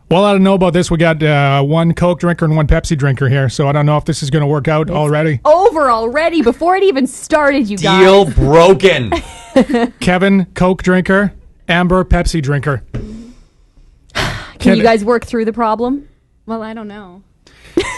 Well, I don't know about this. We got one Coke drinker and one Pepsi drinker here, so I don't know if this is going to work out already. Over already before it even started, you guys. Deal broken. Kevin, Coke drinker. Amber, Pepsi drinker. Can you guys work through the problem? Well, I don't know.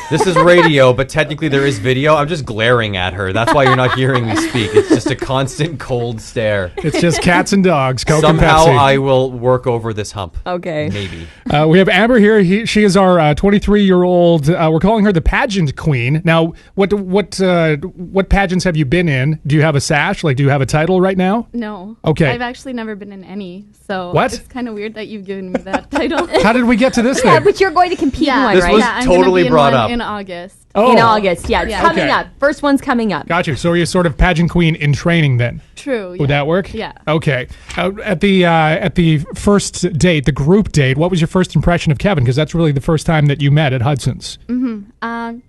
This is radio, but technically there is video. I'm just glaring at her. That's why you're not hearing me speak. It's just a constant cold stare. It's just cats and dogs, Coke Somehow and Pepsi. I will work over this hump. Okay. Maybe. We have Amber here. She is our 23-year-old. We're calling her the pageant queen. Now, what pageants have you been in? Do you have a sash? Like, do you have a title right now? No. Okay. I've actually never been in any, so What? it's kind of weird that you've given me that title. How did we get to this Yeah, thing? but you're going to compete in one, This right? was I'm totally gonna be in brought one up. in August. Oh, In August, yeah. It's Yeah. coming Okay. up. First one's coming up. Got you. So you're sort of pageant queen in training then. True. Would that work? Yeah. Okay. At the first date, the group date, what was your first impression of Kevin? Because that's really the first time that you met at Hudson's.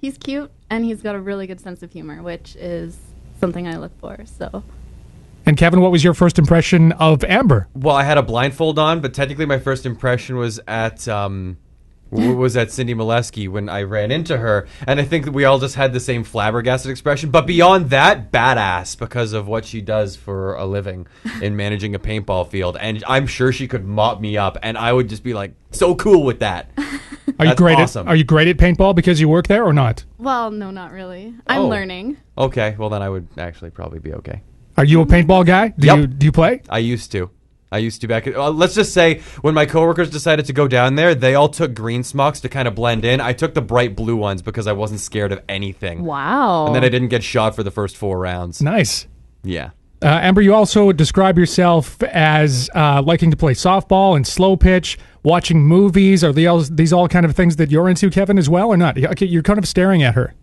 He's cute and he's got a really good sense of humor, which is something I look for. So. And Kevin, what was your first impression of Amber? Well, I had a blindfold on, but technically my first impression was at Cindy Molesky when I ran into her, and I think that we all just had the same flabbergasted expression. But beyond that, badass because of what she does for a living in managing a paintball field, and I'm sure she could mop me up, and I would just be like so cool with that. Are you great awesome. Are you great at paintball because you work there or not? Well, no, not really. I'm Oh. learning. Okay, well then I would actually probably be okay. Are you a paintball guy? Do you play? I used to back. Let's just say when my coworkers decided to go down there, they all took green smocks to kind of blend in. I took the bright blue ones because I wasn't scared of anything. Wow. And then I didn't get shot for the first 4 rounds. Nice. Yeah. Amber, you also describe yourself as liking to play softball and slow pitch, watching movies. Are these all kind of things that you're into, Kevin, as well, or not? Okay, you're kind of staring at her.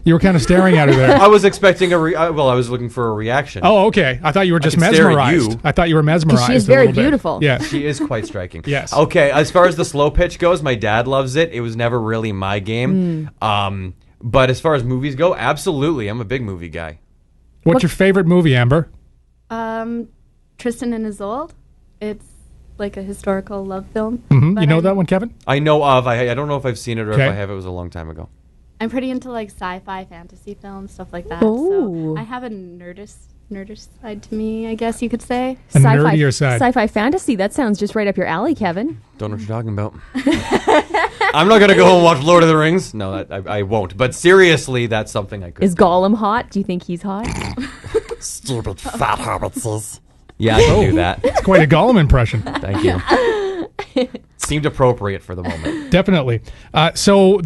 You were kind of staring at her there. I was expecting I was looking for a reaction. Oh, okay. I thought you were just can stare at mesmerized. you. I thought you were mesmerized. She is a very little bit. beautiful. Yeah. She is quite striking. Yes. Okay, as far as the slow pitch goes, my dad loves it. It was never really my game. But as far as movies go, absolutely. I'm a big movie guy. What's your favorite movie, Amber? Tristan and Isolde. It's like a historical love film. You But know that one, Kevin? I know of. I don't know if I've seen it or Okay. if I have. It was a long time ago. I'm pretty into like sci-fi, fantasy films, stuff like that. Ooh. So I have a nerdish side to me, I guess you could say. A nerdier side. Sci-fi fantasy. That sounds just right up your alley, Kevin. Don't know what you're talking about. I'm not going to go home and watch Lord of the Rings. No, I won't. But seriously, that's something I could. Is Gollum hot? Do you think he's hot? Stupid fat hobbitses. Yeah, I can do that. It's quite a Gollum impression. Thank you. Seemed appropriate for the moment. Definitely. So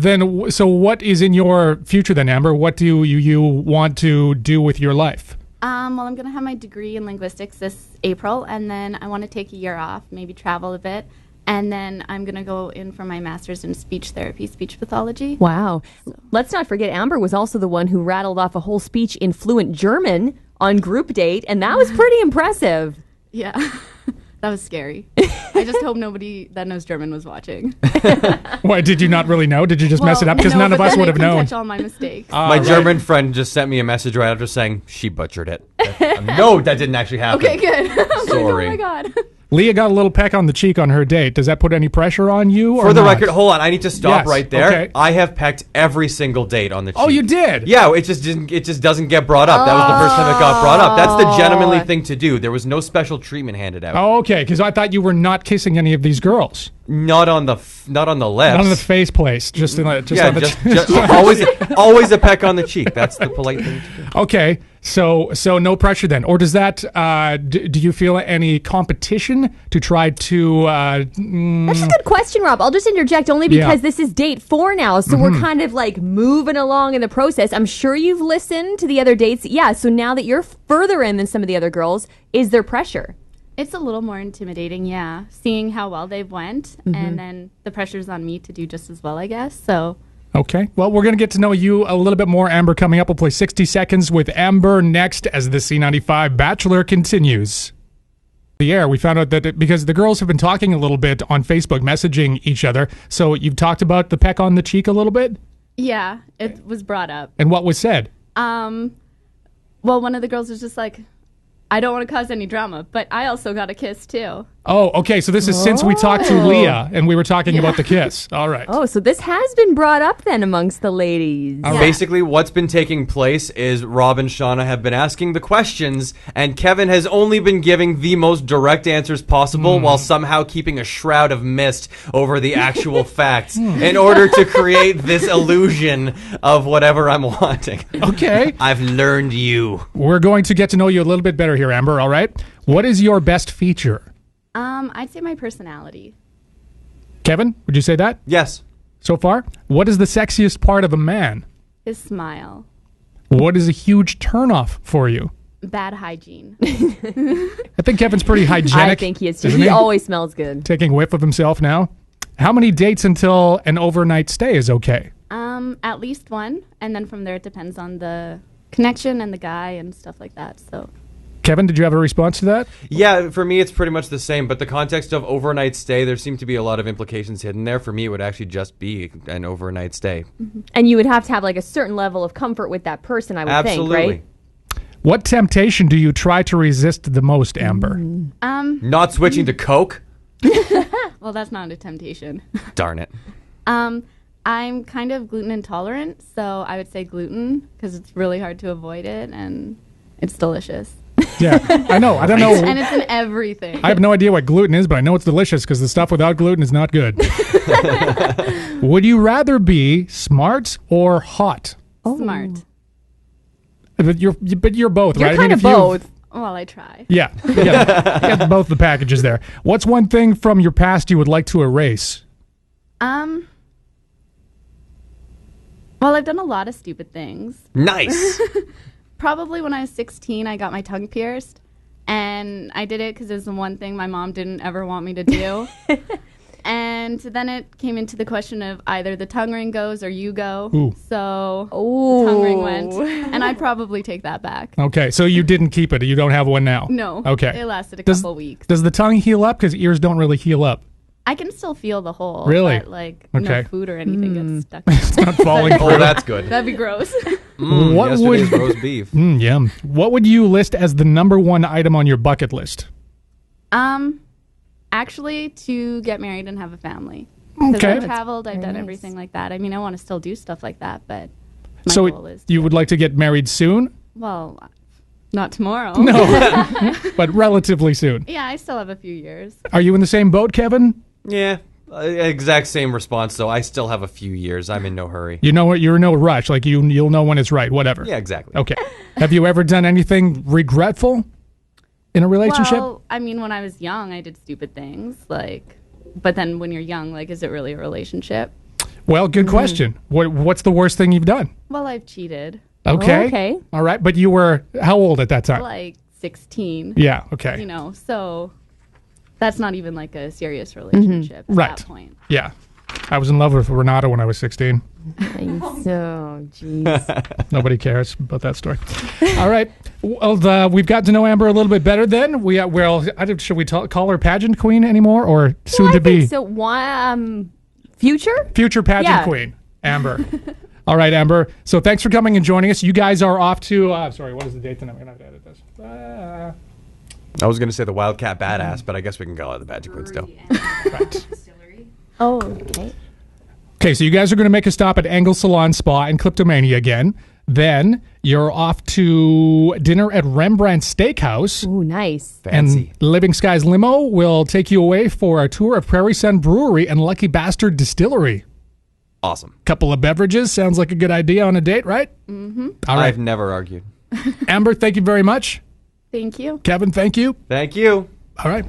what is in your future then, Amber? What do you want to do with your life? Well, I'm going to have my degree in linguistics this April, and then I want to take a year off, maybe travel a bit, and then I'm going to go in for my master's in speech therapy, speech pathology. Wow. Let's not forget Amber was also the one who rattled off a whole speech in fluent German on group date, and that was pretty impressive. Yeah. That was scary. I just hope nobody that knows German was watching. Why, did you not really know? Did you just mess it up? Because no, none of but us then would I have can known. catch all my mistakes. My German friend just sent me a message right after saying she butchered it. No, that didn't actually happen. Okay, good. I was like, Sorry. oh my God. Leah got a little peck on the cheek on her date. Does that put any pressure on you? Or For the not? record, hold on. I need to stop Yes, right there. okay. I have pecked every single date on the cheek. Oh, you did? Yeah, it just doesn't get brought up. That was the first time it got brought up. That's the gentlemanly thing to do. There was no special treatment handed out. Oh, okay. Because I thought you were not kissing any of these girls. Not on the lips. Not on the face place. Just on the always a peck on the cheek. That's the polite thing to do. Okay. So no pressure then. Or does that, do you feel any competition to try to... That's a good question, Rob. I'll just interject only because this is date 4 now, so we're kind of like moving along in the process. I'm sure you've listened to the other dates. Yeah, so now that you're further in than some of the other girls, is there pressure? It's a little more intimidating, yeah. Seeing how well they've went, and then the pressure's on me to do just as well, I guess. So... Okay. Well, we're going to get to know you a little bit more, Amber, coming up. We'll play 60 Seconds with Amber next as the C95 Bachelor continues. The air, we found out that because the girls have been talking a little bit on Facebook, messaging each other. So you've talked about the peck on the cheek a little bit? Yeah, it was brought up. And what was said? Well, one of the girls was just like, I don't want to cause any drama, but I also got a kiss too. Oh, okay. So this is since we talked to Leah and we were talking about the kiss. All right. Oh, so this has been brought up then amongst the ladies. Basically, what's been taking place is Rob and Shauna have been asking the questions, and Kevin has only been giving the most direct answers possible while somehow keeping a shroud of mist over the actual facts in order to create this illusion of whatever I'm wanting. Okay. I've learned you. We're going to get to know you a little bit better here, Amber. All right. What is your best feature? I'd say my personality. Kevin, would you say that? Yes. So far? What is the sexiest part of a man? His smile. What is a huge turnoff for you? Bad hygiene. I think Kevin's pretty hygienic. I think he is too. Isn't He always smells good. Taking whiff of himself now. How many dates until an overnight stay is okay? At least one, and then from there it depends on the connection and the guy and stuff like that. So. Kevin, did you have a response to that? Yeah, for me it's pretty much the same, but the context of overnight stay, there seem to be a lot of implications hidden there. For me, it would actually just be an overnight stay. And you would have to have like a certain level of comfort with that person, I would think, right? What temptation do you try to resist the most, Amber? Not switching to Coke? Well, that's not a temptation. Darn it. I'm kind of gluten intolerant, so I would say gluten because it's really hard to avoid it and it's delicious. Yeah, I know. I don't know. And it's in everything. I have no idea what gluten is, but I know it's delicious because the stuff without gluten is not good. Would you rather be smart or hot? Smart. But you're both, You're right? kind of both. Well, I try. Yeah, you got both the packages there. What's one thing from your past you would like to erase? Well, I've done a lot of stupid things. Nice. Probably when I was 16, I got my tongue pierced. And I did it because it was the one thing my mom didn't ever want me to do. And then it came into the question of either the tongue ring goes or you go. Ooh. So the tongue ring went. And I'd probably take that back. Okay, so you didn't keep it. You don't have one now. No. Okay. It lasted a couple weeks. Does the tongue heal up? Because ears don't really heal up. I can still feel the hole. Really? But, like, Okay. no food or anything gets stuck. It's not falling through. Oh, that's good. That'd be gross. What Yesterday's would- roast beef. Yum. What would you list as the number one item on your bucket list? Actually, to get married and have a family. Because Okay. I've traveled, I've done nice. everything like that. I mean, I want to still do stuff like that, but my goal is you would like to get married soon? well, not tomorrow. No, but relatively soon. Yeah, I still have a few years. Are you in the same boat, Kevin? Yeah, exact same response, though. I still have a few years. I'm in no hurry. You know what? You're in no rush. Like you'll know when it's right. Whatever. Yeah, exactly. Okay. Have you ever done anything regretful in a relationship? Well, I mean, when I was young, I did stupid things, like, but then when you're young, like, is it really a relationship? Well, good question. What's the worst thing you've done? Well, I've cheated, Okay. Okay. All right. But you were how old at that time? like 16, Yeah. Okay. you know, so that's not even like a serious relationship at Right. that point. Yeah. I was in love with Renata when I was 16. So, jeez. Nobody cares about that story. All right. Well, we've got to know Amber a little bit better then. Should we call her pageant queen anymore or soon Well, to I think be so. Future? future pageant Yeah. queen, Amber? All right, Amber. So thanks for coming and joining us. You guys are off to, sorry, what is the date tonight? We're going to have to edit this. I was going to say the Wildcat Badass, but I guess we can call it the Pageant Queen still. Right. Distillery. Oh, okay. Okay, so you guys are going to make a stop at Angles Salon Spa and Cliptomania again. Then you're off to dinner at Rembrandt Steakhouse. Ooh, nice. Fancy. And Living Skies Limo will take you away for a tour of Prairie Brewery and Lucky Bastard Distillery. Awesome. Couple of beverages. Sounds like a good idea on a date, right? Mm-hmm. All right. I've never argued. Amber, thank you very much. Thank you. Kevin, thank you. Thank you. All right.